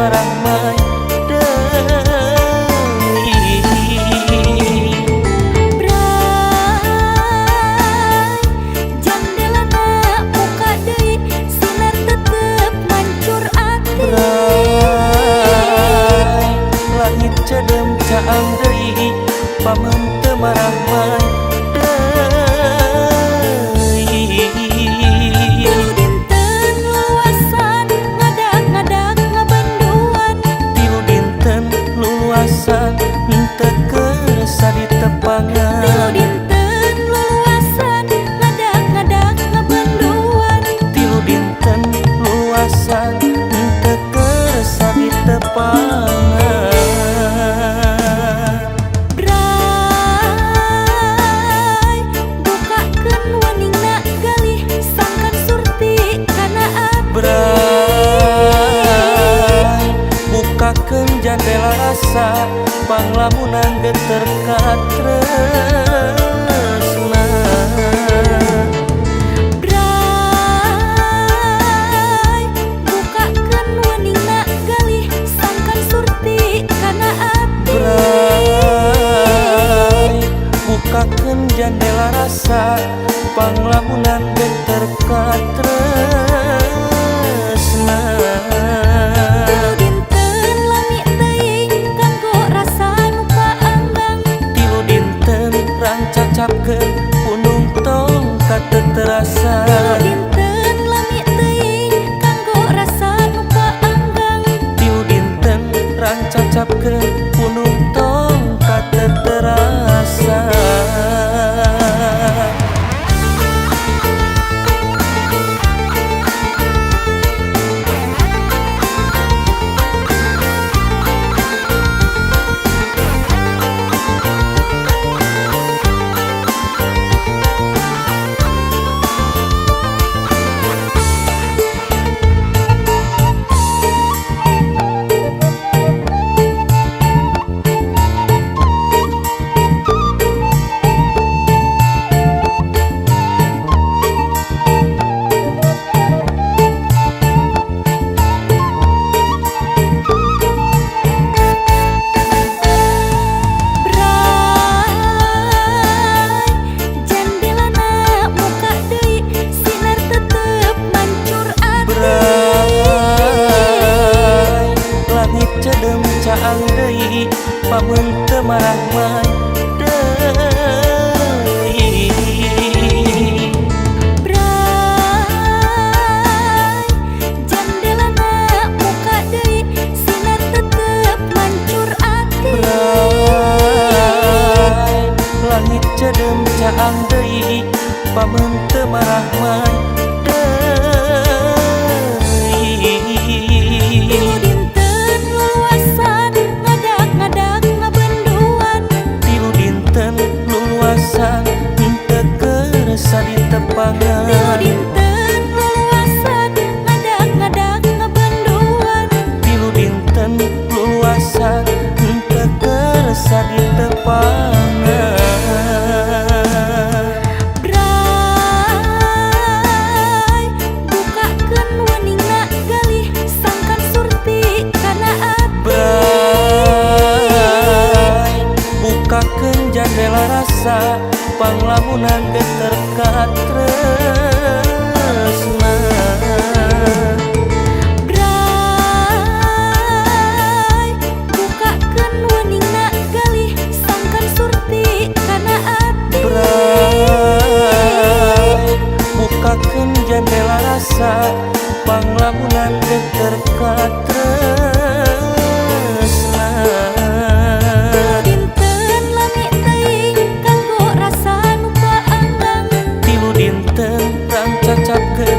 marah-mah cedem caang deui pamun teu marah-mah deui. Tilu dinten luasan ngadak-ngadak ngabanduan. Tilu dinten luasan henteu kersa ditepangan. Tilu dinten luasan ngadak-ngadak ngabanduan. Tilu dinten luasan henteu kersa ditepangan. Bukakeun jendela rasa panglamunan geter katresna. Bray, bukakeun waningna galih sangkan surti kana ati. Bray, bukakeun jendela rasa panglamunan geter katresna. Capkeun punung tongkat teu terasa. Tilu dinten lami teuing kanggo rasa nu kaanggang. Tilu dinten rancacapkeun punung tongkat teu terasa. Cedem caang deui pamun teu marah-mah deui. Bray, jandelana muka deui sinar tetep mancur ati. Bray, langit cedem caang deui pamun teu marah-mah ditepangan. Tilu dinten luasan ngadak-ngadak ngabanduan. Tilu dinten luasan henteu kersa ditepangan. Bray, bukakeun waningna galih sangkan surti kana ati. Bray, bukakeun jendela rasa panglamunan geter katresna. Bray, bukakeun waningna galih sangkan surti kana ati. Bray, bukakeun jendela rasa panglamunan geter katresna. Cacapkeun